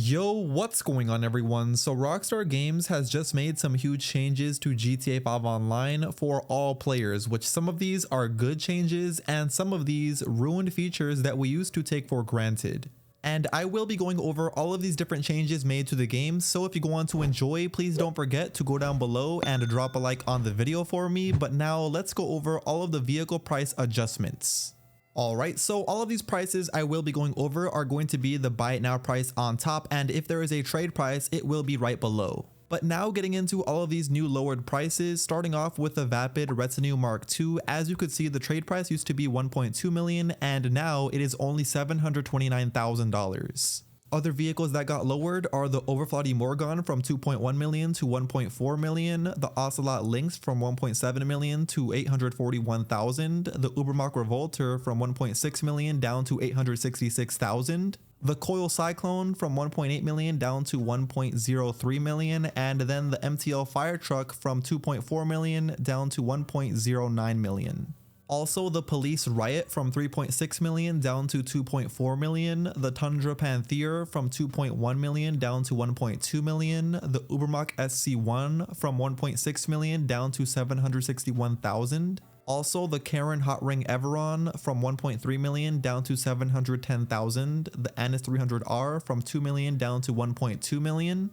Yo, what's going on everyone? So Rockstar Games has just made some huge changes to GTA 5 Online for all players, which some of these are good changes and some of these ruined features that we used to take for granted. And I will be going over all of these different changes made to the game, so if you go on to enjoy, please don't forget to go down below and drop a like on the video for me. But now let's go over all of the vehicle price adjustments. Alright, so all of these prices I will be going over are going to be the buy it now price on top, and if there is a trade price, it will be right below. But now getting into all of these new lowered prices, starting off with the Vapid Retinue Mark II, as you could see the trade price used to be 1.2 million and now it is only $729,000. Other vehicles that got lowered are the Overflotty Morgan from 2.1 million to 1.4 million, the Ocelot Lynx from 1.7 million to 841,000, the Ubermacht Revolter from 1.6 million down to 866,000, the Coil Cyclone from 1.8 million down to 1.03 million, and then the MTL Fire Truck from 2.4 million down to 1.09 million. Also, the Police Riot from 3.6 million down to 2.4 million, the Tundra Panther from 2.1 million down to 1.2 million, the Ubermacht SC1 from 1.6 million down to 761,000. Also, the Karen Hot Ring Everon from 1.3 million down to 710,000, the Anis 300R from 2 million down to 1.2 million.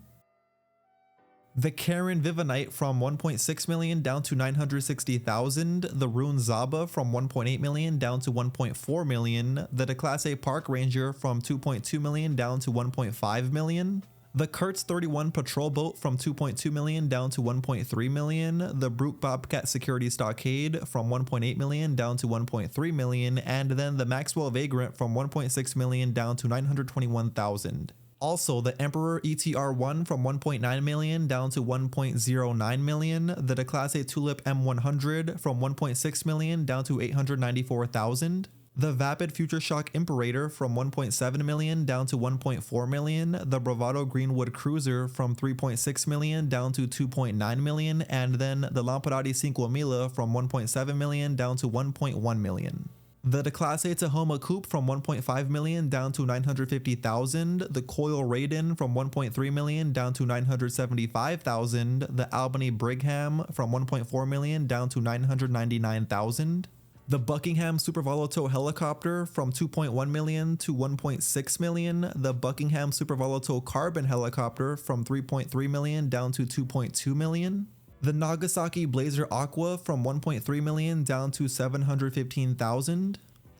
The Karen Vivanite from 1.6 million down to 960,000, the Rune Zaba from 1.8 million down to 1.4 million, the Declasse Park Ranger from 2.2 million down to 1.5 million, the Kurtz 31 Patrol Boat from 2.2 million down to 1.3 million, the Brute Bobcat Security Stockade from 1.8 million down to 1.3 million, and then the Maxwell Vagrant from 1.6 million down to 921,000. Also, the Emperor ETR1 from 1.9 million down to 1.09 million, the Declasse Tulip M100 from 1.6 million down to 894,000, the Vapid Future Shock Imperator from 1.7 million down to 1.4 million, the Bravado Greenwood Cruiser from 3.6 million down to 2.9 million, and then the Lampadati Cinque Mila from 1.7 million down to 1.1 million. The Declasse Tahoma Coupe from 1.5 million down to 950,000, the Coil Raiden from 1.3 million down to 975,000, the Albany Brigham from 1.4 million down to 999,000, the Buckingham Super Volato Helicopter from 2.1 million to 1.6 million, the Buckingham Super Volato Carbon Helicopter from 3.3 million down to 2.2 million. The Nagasaki Blazer Aqua from 1.3 million down to 715,000.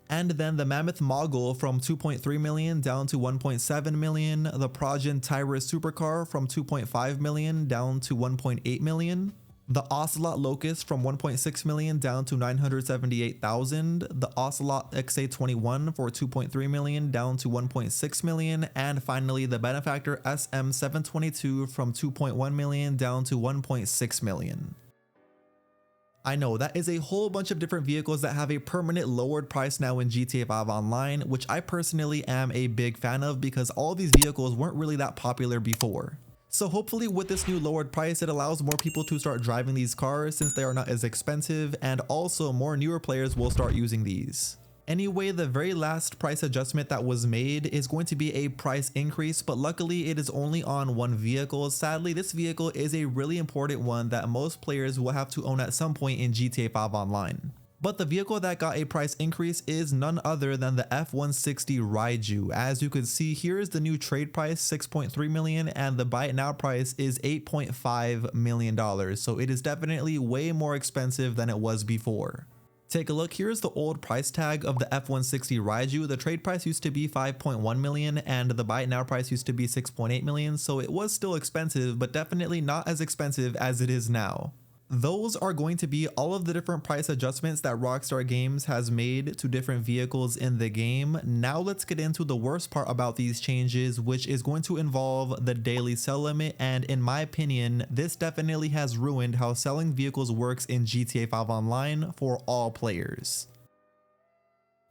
And then the Mammoth Mogul from 2.3 million down to 1.7 million. The Progen Tyrus Supercar from 2.5 million down to 1.8 million. The Ocelot Locust from 1.6 million down to 978,000, the Ocelot XA21 for 2.3 million down to 1.6 million, and finally the Benefactor SM722 from 2.1 million down to 1.6 million. I know that is a whole bunch of different vehicles that have a permanent lowered price now in GTA 5 Online, which I personally am a big fan of because all these vehicles weren't really that popular before. So hopefully with this new lowered price, it allows more people to start driving these cars since they are not as expensive, and also more newer players will start using these. Anyway, the very last price adjustment that was made is going to be a price increase, but luckily it is only on one vehicle. Sadly, this vehicle is a really important one that most players will have to own at some point in GTA 5 Online. But the vehicle that got a price increase is none other than the F-160 Raiju. As you can see, here is the new trade price, 6.3 million, and the buy it now price is $8.5 million. So it is definitely way more expensive than it was before. Take a look, here's the old price tag of the F-160 Raiju. The trade price used to be 5.1 million and the buy it now price used to be 6.8 million. So it was still expensive, but definitely not as expensive as it is now. Those are going to be all of the different price adjustments that Rockstar Games has made to different vehicles in the game. Now let's get into the worst part about these changes, which is going to involve the daily sell limit, and in my opinion, this definitely has ruined how selling vehicles works in GTA 5 Online for all players.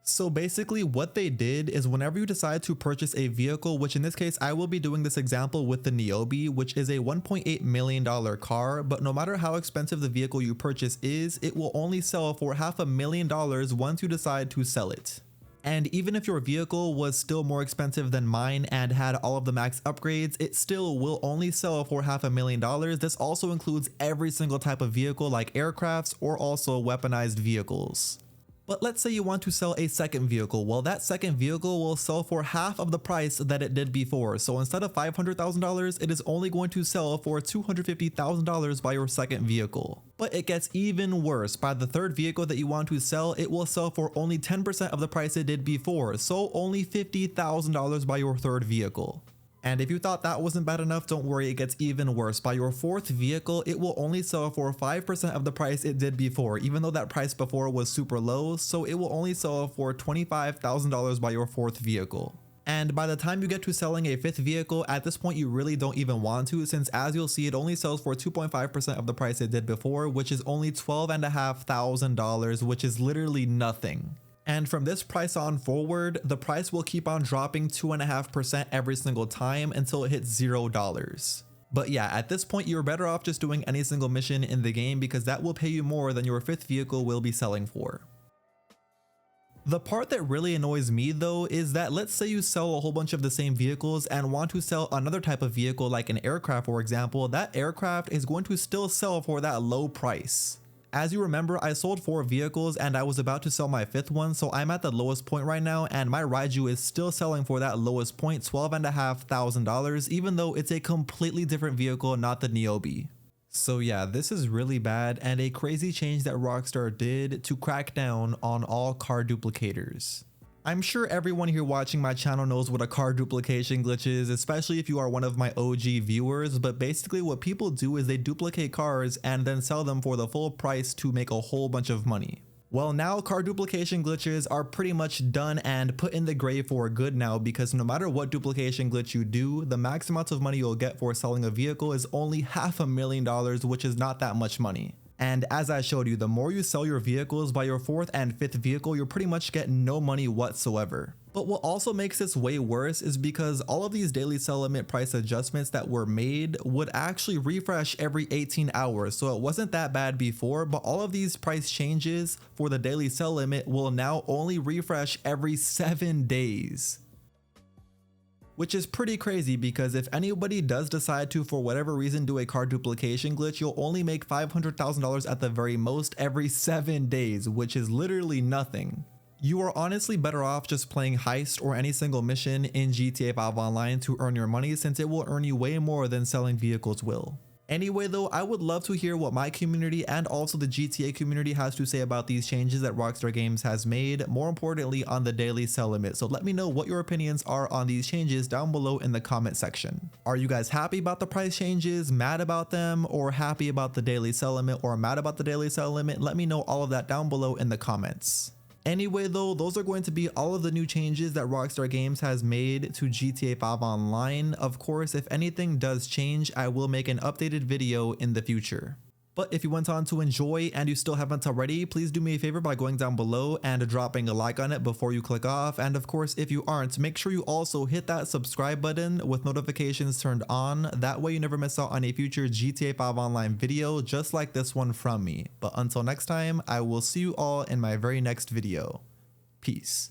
So basically what they did is whenever you decide to purchase a vehicle, which in this case I will be doing this example with the Niobe, which is a $1.8 million car, but no matter how expensive the vehicle you purchase is, it will only sell for $500,000 once you decide to sell it. And even if your vehicle was still more expensive than mine and had all of the max upgrades, it still will only sell for $500,000. This also includes every single type of vehicle like aircrafts or also weaponized vehicles. But let's say you want to sell a second vehicle. Well, that second vehicle will sell for half of the price that it did before. So instead of $500,000, it is only going to sell for $250,000 by your second vehicle. But it gets even worse. By the third vehicle that you want to sell, it will sell for only 10% of the price it did before. So only $50,000 by your third vehicle. And if you thought that wasn't bad enough, don't worry, it gets even worse. By your fourth vehicle, it will only sell for 5% of the price it did before, even though that price before was super low, so it will only sell for $25,000 by your fourth vehicle. And by the time you get to selling a fifth vehicle, at this point you really don't even want to, since as you'll see, it only sells for 2.5% of the price it did before, which is only $12,500, which is literally nothing. And from this price on forward, the price will keep on dropping 2.5% every single time until it hits $0. But yeah, at this point, you're better off just doing any single mission in the game because that will pay you more than your fifth vehicle will be selling for. The part that really annoys me though is that let's say you sell a whole bunch of the same vehicles and want to sell another type of vehicle like an aircraft, for example, that aircraft is going to still sell for that low price. As you remember, I sold 4 vehicles and I was about to sell my 5th one, so I'm at the lowest point right now and my Raiju is still selling for that lowest point, $12,500, even though it's a completely different vehicle, not the Niobe. So yeah, this is really bad and a crazy change that Rockstar did to crack down on all car duplicators. I'm sure everyone here watching my channel knows what a car duplication glitch is, especially if you are one of my OG viewers, but basically what people do is they duplicate cars and then sell them for the full price to make a whole bunch of money. Well, now car duplication glitches are pretty much done and put in the grave for good now, because no matter what duplication glitch you do, the max amount of money you'll get for selling a vehicle is only $500,000, which is not that much money. And as I showed you, the more you sell your vehicles, by your 4th and 5th vehicle, you'll pretty much get no money whatsoever. But what also makes this way worse is because all of these daily sell limit price adjustments that were made would actually refresh every 18 hours. So it wasn't that bad before, but all of these price changes for the daily sell limit will now only refresh every 7 days. Which is pretty crazy because if anybody does decide to, for whatever reason, do a car duplication glitch, you'll only make $500,000 at the very most every 7 days, which is literally nothing. You are honestly better off just playing Heist or any single mission in GTA 5 Online to earn your money, since it will earn you way more than selling vehicles will. Anyway though, I would love to hear what my community and also the GTA community has to say about these changes that Rockstar Games has made, more importantly on the daily sell limit. So let me know what your opinions are on these changes down below in the comment section. Are you guys happy about the price changes, mad about them, or happy about the daily sell limit, or mad about the daily sell limit? Let me know all of that down below in the comments. Anyway though, those are going to be all of the new changes that Rockstar Games has made to GTA 5 Online. Of course, if anything does change, I will make an updated video in the future. But if you went on to enjoy and you still haven't already, please do me a favor by going down below and dropping a like on it before you click off. And of course, if you aren't, make sure you also hit that subscribe button with notifications turned on. That way you never miss out on a future GTA 5 Online video just like this one from me. But until next time, I will see you all in my very next video. Peace.